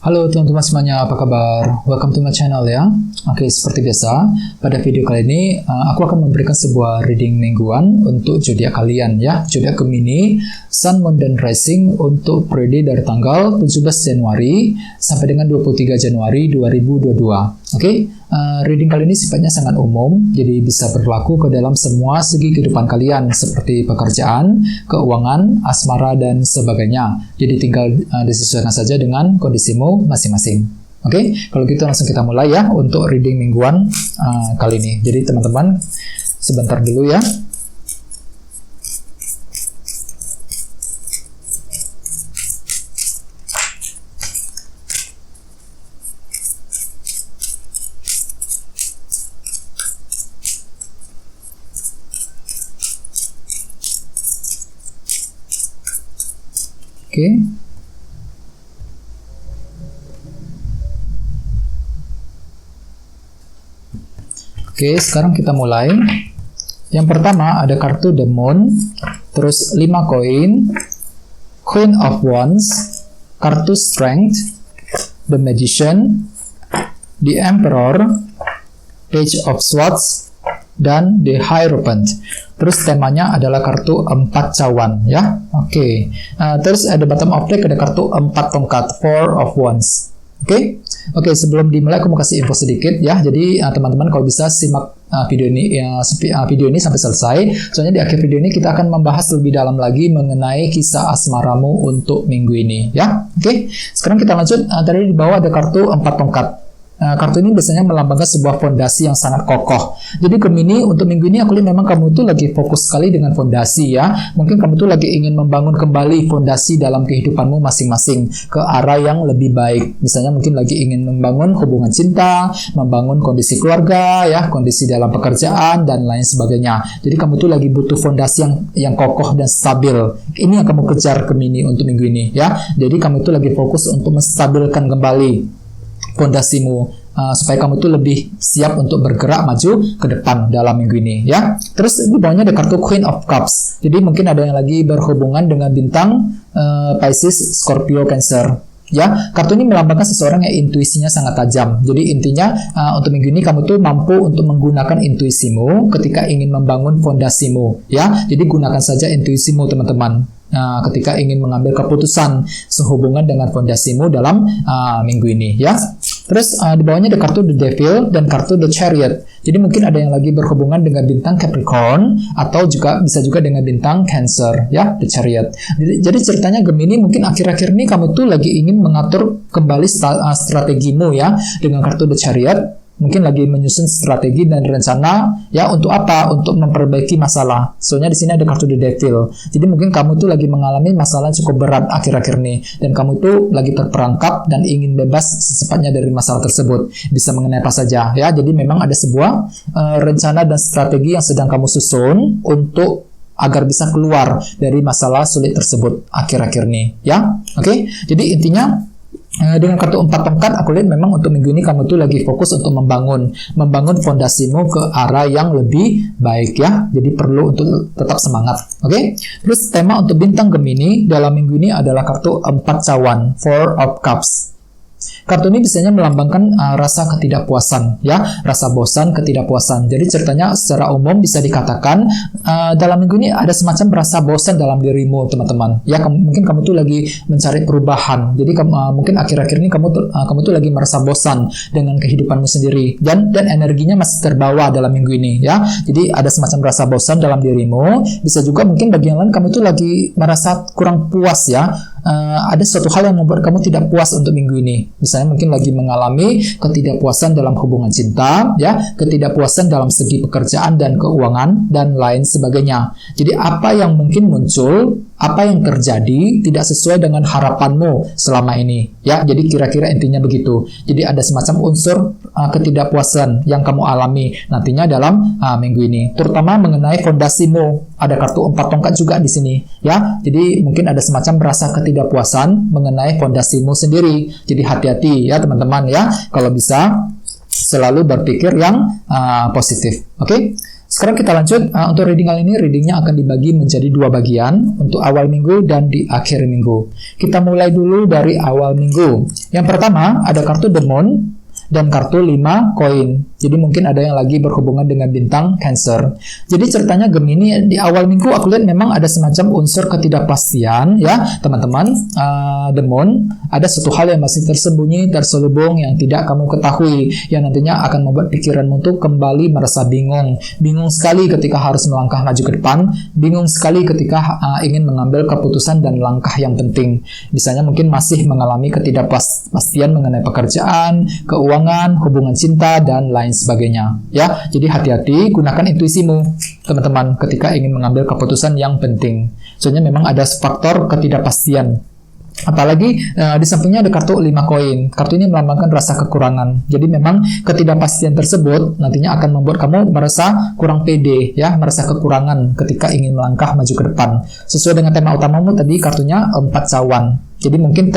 Halo teman-teman semuanya, apa kabar? Welcome to my channel ya. Oke, seperti biasa, pada video kali ini aku akan memberikan sebuah reading mingguan untuk zodiak kalian ya. Zodiak Gemini, Sun, Moon, dan Rising untuk periode dari tanggal 17 Januari sampai dengan 23 Januari 2022. Oke, reading kali ini sifatnya sangat umum, jadi bisa berlaku ke dalam semua segi kehidupan kalian seperti pekerjaan, keuangan, asmara, dan sebagainya. Jadi tinggal disesuaikan saja dengan kondisimu masing-masing. Oke, kalau gitu langsung kita mulai ya untuk reading mingguan kali ini. Jadi teman-teman sebentar dulu ya. Oke. Oke, sekarang kita mulai. Yang pertama ada kartu The Moon, terus 5 koin, Queen of Wands, kartu Strength, The Magician, The Emperor, Page of Swords, dan The Hierophant. Terus temanya adalah kartu 4 cawan ya. Oke. Terus ada bottom of deck ada kartu 4 tongkat, Four of Wands. Oke, sebelum dimulai aku mau kasih info sedikit ya. Jadi teman-teman kalau bisa simak video ini sampai selesai. Soalnya di akhir video ini kita akan membahas lebih dalam lagi mengenai kisah asmaramu untuk minggu ini ya. Oke. Sekarang kita lanjut. Tadi di bawah ada kartu 4 tongkat. Kartu ini biasanya melambangkan sebuah fondasi yang sangat kokoh. Jadi Gemini untuk minggu ini aku lihat memang kamu itu lagi fokus sekali dengan fondasi ya. Mungkin kamu itu lagi ingin membangun kembali fondasi dalam kehidupanmu masing-masing ke arah yang lebih baik. Misalnya mungkin lagi ingin membangun hubungan cinta, membangun kondisi keluarga ya, kondisi dalam pekerjaan dan lain sebagainya. Jadi kamu itu lagi butuh fondasi yang kokoh dan stabil. Ini yang kamu kejar Gemini untuk minggu ini ya. Jadi kamu itu lagi fokus untuk menstabilkan kembali fondasimu supaya kamu tuh lebih siap untuk bergerak maju ke depan dalam minggu ini ya. Terus di bawahnya ada kartu Queen of Cups. Jadi mungkin ada yang lagi berhubungan dengan bintang Pisces, Scorpio, Cancer. Ya, kartu ini melambangkan seseorang yang intuisinya sangat tajam. Jadi intinya untuk minggu ini kamu tuh mampu untuk menggunakan intuisimu ketika ingin membangun fondasimu. Ya, jadi gunakan saja intuisimu teman-teman. Ketika ingin mengambil keputusan sehubungan dengan fondasimu dalam minggu ini ya. Terus di bawahnya ada kartu The Devil dan kartu The Chariot. Jadi mungkin ada yang lagi berhubungan dengan bintang Capricorn atau bisa juga dengan bintang Cancer ya, The Chariot. Jadi ceritanya Gemini mungkin akhir-akhir ini kamu tuh lagi ingin mengatur kembali strategimu ya dengan kartu The Chariot. Mungkin lagi menyusun strategi dan rencana ya untuk apa? Untuk memperbaiki masalah. Soalnya di sini ada kartu The Devil. Jadi mungkin kamu tuh lagi mengalami masalah cukup berat akhir-akhir ini dan kamu tuh lagi terperangkap dan ingin bebas secepatnya dari masalah tersebut. Bisa mengenai apa saja ya. Jadi memang ada sebuah rencana dan strategi yang sedang kamu susun untuk agar bisa keluar dari masalah sulit tersebut akhir-akhir ini ya. Oke. Jadi intinya dengan kartu 4 tongkat aku lihat memang untuk minggu ini kamu tuh lagi fokus untuk membangun fondasimu ke arah yang lebih baik ya. Jadi perlu untuk tetap semangat. Oke. Terus tema untuk bintang Gemini dalam minggu ini adalah kartu 4 cawan, Four of Cups. Kartu ini biasanya melambangkan rasa ketidakpuasan ya, rasa bosan, ketidakpuasan. Jadi ceritanya secara umum bisa dikatakan dalam minggu ini ada semacam rasa bosan dalam dirimu teman-teman. Ya mungkin kamu tuh lagi mencari perubahan. Jadi mungkin akhir-akhir ini kamu tuh lagi merasa bosan dengan kehidupanmu sendiri dan energinya masih terbawa dalam minggu ini ya. Jadi ada semacam rasa bosan dalam dirimu. Bisa juga mungkin bagi yang lain kamu tuh lagi merasa kurang puas ya. Ada suatu hal yang membuat kamu tidak puas untuk minggu ini. Misalnya mungkin lagi mengalami ketidakpuasan dalam hubungan cinta, ya, ketidakpuasan dalam segi pekerjaan dan keuangan dan lain sebagainya. Jadi apa yang mungkin muncul, apa yang terjadi tidak sesuai dengan harapanmu selama ini, ya. Jadi kira-kira intinya begitu. Jadi ada semacam unsur ketidakpuasan yang kamu alami nantinya dalam minggu ini, terutama mengenai fondasimu. Ada kartu 4 tongkat juga di sini, ya. Jadi mungkin ada semacam rasa ketidakpuasan mengenai fondasimu sendiri. Jadi hati-hati ya teman-teman ya. Kalau bisa selalu berpikir yang positif. Oke. Sekarang kita lanjut, untuk reading kali ini, readingnya akan dibagi menjadi 2 bagian, untuk awal minggu dan di akhir minggu. Kita mulai dulu dari awal minggu. Yang pertama, ada kartu The Moon dan kartu 5 koin. Jadi mungkin ada yang lagi berhubungan dengan bintang Cancer. Jadi ceritanya Gemini di awal minggu aku lihat memang ada semacam unsur ketidakpastian ya teman-teman. The Moon, ada satu hal yang masih tersembunyi, terselubung yang tidak kamu ketahui, yang nantinya akan membuat pikiranmu tuh kembali merasa bingung. Bingung sekali ketika harus melangkah maju ke depan, bingung sekali ketika ingin mengambil keputusan dan langkah yang penting. Misalnya mungkin masih mengalami ketidakpastian mengenai pekerjaan, keuangan, hubungan cinta, dan lain sebagainya. Ya, jadi hati-hati, gunakan intuisimu, teman-teman, ketika ingin mengambil keputusan yang penting. Soalnya memang ada faktor ketidakpastian. Apalagi di sampingnya ada kartu 5 koin. Kartu ini melambangkan rasa kekurangan. Jadi memang ketidakpastian tersebut nantinya akan membuat kamu merasa kurang pede, ya, merasa kekurangan ketika ingin melangkah maju ke depan. Sesuai dengan tema utamamu tadi, kartunya 4 cawan. Jadi mungkin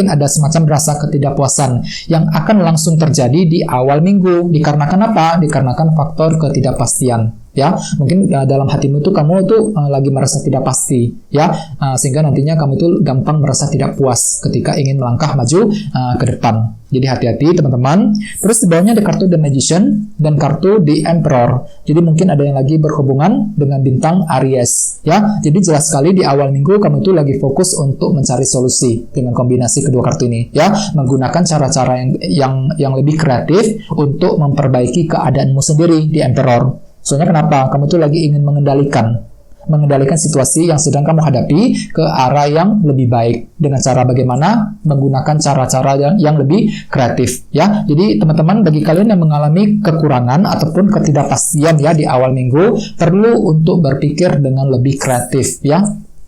ada semacam rasa ketidakpuasan yang akan langsung terjadi di awal minggu. Dikarenakan apa? Dikarenakan faktor ketidakpastian. Ya, mungkin dalam hatimu itu kamu tuh lagi merasa tidak pasti, ya, sehingga nantinya kamu itu gampang merasa tidak puas ketika ingin melangkah maju ke depan. Jadi hati-hati teman-teman. Terus di bawahnya ada kartu The Magician dan kartu The Emperor. Jadi mungkin ada yang lagi berhubungan dengan bintang Aries, ya. Jadi jelas sekali di awal minggu kamu itu lagi fokus untuk mencari solusi dengan kombinasi kedua kartu ini, ya, menggunakan cara-cara yang lebih kreatif untuk memperbaiki keadaanmu sendiri di Emperor. Soalnya kenapa? Kamu tuh lagi ingin mengendalikan situasi yang sedang kamu hadapi ke arah yang lebih baik dengan cara bagaimana menggunakan cara-cara yang lebih kreatif, ya. Jadi teman-teman, bagi kalian yang mengalami kekurangan ataupun ketidakpastian ya di awal minggu, perlu untuk berpikir dengan lebih kreatif, ya.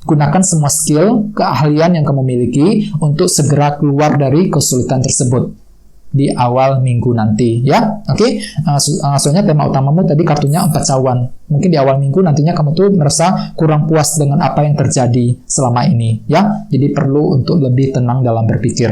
Gunakan semua skill, keahlian yang kamu miliki untuk segera keluar dari kesulitan tersebut di awal minggu nanti, ya. Oke. Soalnya tema utamamu tadi kartunya 4 cawan. Mungkin di awal minggu nantinya kamu tuh merasa kurang puas dengan apa yang terjadi selama ini, ya. Jadi perlu untuk lebih tenang dalam berpikir.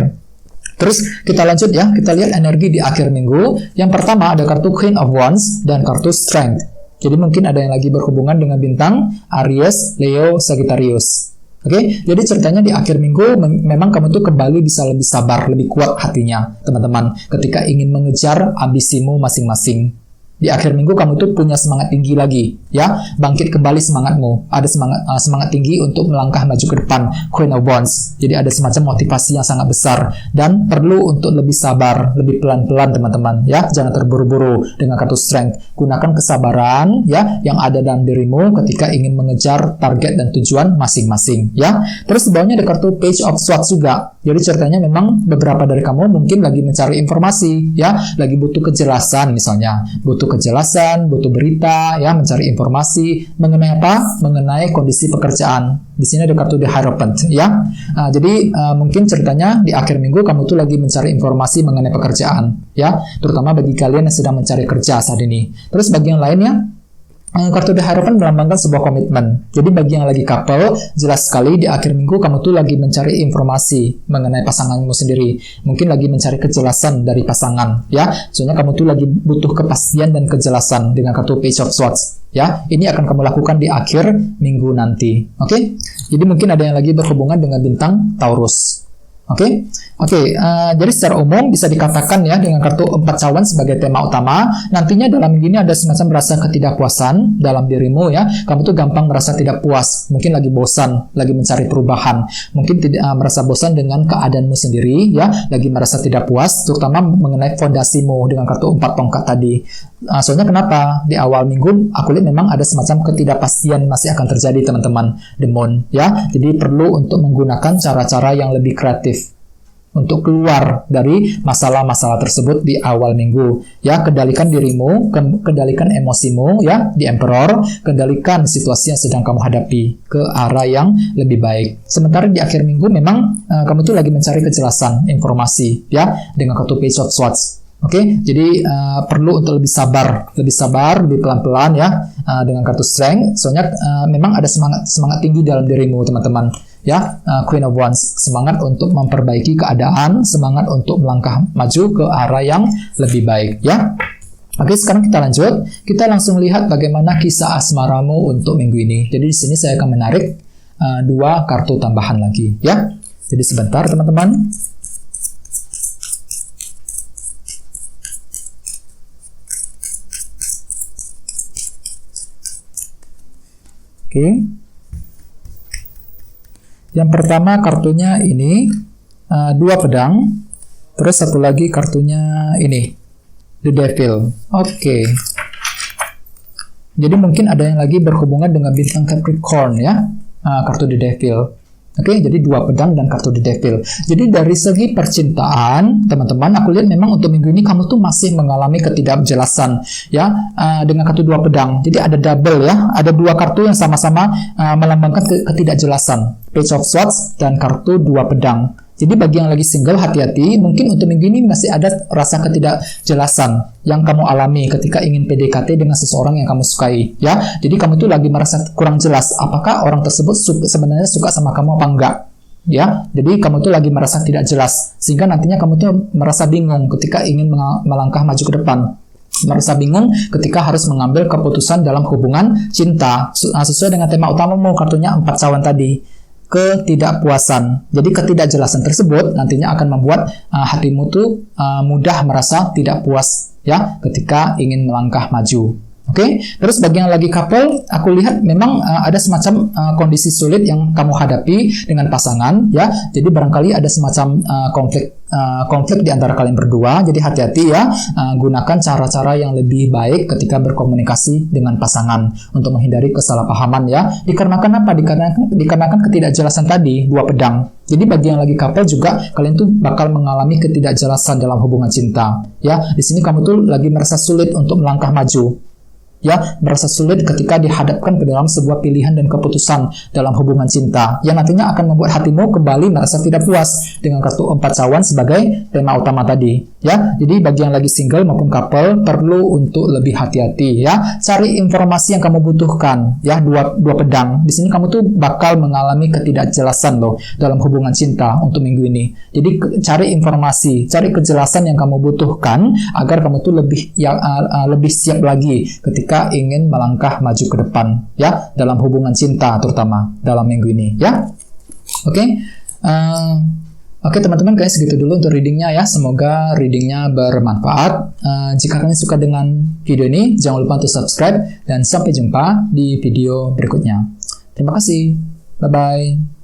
Terus kita lanjut ya, kita lihat energi di akhir minggu. Yang pertama ada kartu Queen of Wands dan kartu Strength. Jadi mungkin ada yang lagi berhubungan dengan bintang Aries, Leo, Sagittarius. Oke, jadi ceritanya di akhir minggu memang kamu tuh kembali bisa lebih sabar, lebih kuat hatinya, teman-teman, ketika ingin mengejar ambisimu masing-masing. Di akhir minggu kamu tuh punya semangat tinggi lagi, ya, bangkit kembali semangatmu. Ada semangat tinggi untuk melangkah maju ke depan, Queen of Wands. Jadi ada semacam motivasi yang sangat besar dan perlu untuk lebih sabar, lebih pelan-pelan teman-teman, ya. Jangan terburu-buru dengan kartu Strength. Gunakan kesabaran, ya, yang ada dalam dirimu ketika ingin mengejar target dan tujuan masing-masing, ya. Terus di bawahnya ada kartu Page of Swords juga. Jadi ceritanya memang beberapa dari kamu mungkin lagi mencari informasi, ya, lagi butuh kejelasan misalnya, butuh berita, ya, mencari informasi mengenai apa? Mengenai kondisi pekerjaan. Di sini ada kartu The Hierophant, ya. Jadi mungkin ceritanya di akhir minggu kamu tuh lagi mencari informasi mengenai pekerjaan, ya, terutama bagi kalian yang sedang mencari kerja saat ini. Terus bagi yang lainnya, kartu The Hierophant melambangkan sebuah komitmen. Jadi bagi yang lagi couple, jelas sekali di akhir minggu kamu tuh lagi mencari informasi mengenai pasanganmu sendiri. Mungkin lagi mencari kejelasan dari pasangan, ya. Soalnya kamu tuh lagi butuh kepastian dan kejelasan dengan kartu Page of Swords, ya. Ini akan kamu lakukan di akhir minggu nanti. Oke? Jadi mungkin ada yang lagi berhubungan dengan bintang Taurus. Oke. Jadi secara umum bisa dikatakan ya dengan kartu 4 cawan sebagai tema utama, nantinya dalam minggu ini ada semacam rasa ketidakpuasan dalam dirimu, ya. Kamu tuh gampang merasa tidak puas, mungkin lagi bosan, lagi mencari perubahan, mungkin tidak merasa bosan dengan keadaanmu sendiri, ya, lagi merasa tidak puas, terutama mengenai fondasimu dengan kartu 4 tongkat tadi. Soalnya kenapa? Di awal minggu aku lihat memang ada semacam ketidakpastian masih akan terjadi teman-teman, The Moon, ya. Jadi perlu untuk menggunakan cara-cara yang lebih kreatif untuk keluar dari masalah-masalah tersebut di awal minggu, ya. Kendalikan dirimu, kendalikan emosimu, ya, di Emperor, kendalikan situasi yang sedang kamu hadapi ke arah yang lebih baik. Sementara di akhir minggu memang kamu tuh lagi mencari kejelasan informasi, ya, dengan kartu Page of Swords. Oke, jadi perlu untuk lebih sabar, lebih pelan-pelan, ya, dengan kartu Strength. Soalnya memang ada semangat tinggi dalam dirimu, teman-teman, ya. Queen of Wands, semangat untuk memperbaiki keadaan, semangat untuk melangkah maju ke arah yang lebih baik, ya. Oke, sekarang kita lanjut. Kita langsung lihat bagaimana kisah asmaramu untuk minggu ini. Jadi di sini saya akan menarik 2 kartu tambahan lagi, ya. Jadi sebentar, teman-teman. Oke. Yang pertama kartunya ini 2 pedang. Terus satu lagi kartunya ini. The Devil. Oke. Jadi mungkin ada yang lagi berhubungan dengan bintang Capricorn, ya. Kartu The Devil. Oke, jadi 2 pedang dan kartu The Devil. Jadi dari segi percintaan, teman-teman, aku lihat memang untuk minggu ini kamu tuh masih mengalami ketidakjelasan, ya, dengan kartu 2 pedang. Jadi ada double, ya. Ada 2 kartu yang sama-sama melambangkan ketidakjelasan. Page of Swords dan kartu 2 pedang. Jadi bagi yang lagi single, hati-hati. Mungkin untuk minggu ini masih ada rasa ketidakjelasan yang kamu alami ketika ingin PDKT dengan seseorang yang kamu sukai, ya. Jadi kamu tuh lagi merasa kurang jelas apakah orang tersebut sebenarnya suka sama kamu apa enggak, ya. Jadi kamu tuh lagi merasa tidak jelas, sehingga nantinya kamu tuh merasa bingung ketika ingin melangkah maju ke depan. Merasa bingung ketika harus mengambil keputusan dalam hubungan cinta. Sesuai dengan tema utamamu, kartunya 4 cawan tadi. Ketidakpuasan. Jadi ketidakjelasan tersebut nantinya akan membuat hatimu tuh mudah merasa tidak puas, ya, ketika ingin melangkah maju. Oke, terus bagi yang lagi couple, aku lihat memang ada semacam kondisi sulit yang kamu hadapi dengan pasangan, ya. Jadi barangkali ada semacam konflik di antara kalian berdua. Jadi hati-hati, ya, gunakan cara-cara yang lebih baik ketika berkomunikasi dengan pasangan untuk menghindari kesalahpahaman, ya. Dikarenakan apa? Dikarenakan ketidakjelasan tadi, 2 pedang. Jadi bagi yang lagi couple juga, kalian tuh bakal mengalami ketidakjelasan dalam hubungan cinta, ya. Di sini kamu tuh lagi merasa sulit untuk melangkah maju, ya, merasa sulit ketika dihadapkan ke dalam sebuah pilihan dan keputusan dalam hubungan cinta yang nantinya akan membuat hatimu kembali merasa tidak puas dengan kartu 4 cawan sebagai tema utama tadi, ya. Jadi bagi yang lagi single maupun couple perlu untuk lebih hati-hati, ya. Cari informasi yang kamu butuhkan, ya. 2 pedang. Di sini kamu tuh bakal mengalami ketidakjelasan loh dalam hubungan cinta untuk minggu ini. Jadi cari informasi, cari kejelasan yang kamu butuhkan agar kamu tuh lebih siap lagi ketika ingin melangkah maju ke depan, ya, dalam hubungan cinta terutama dalam minggu ini, ya. Oke, teman-teman, kayaknya segitu dulu untuk readingnya, ya. Semoga readingnya bermanfaat. Jika kalian suka dengan video ini, jangan lupa untuk subscribe dan sampai jumpa di video berikutnya. Terima kasih. Bye-bye.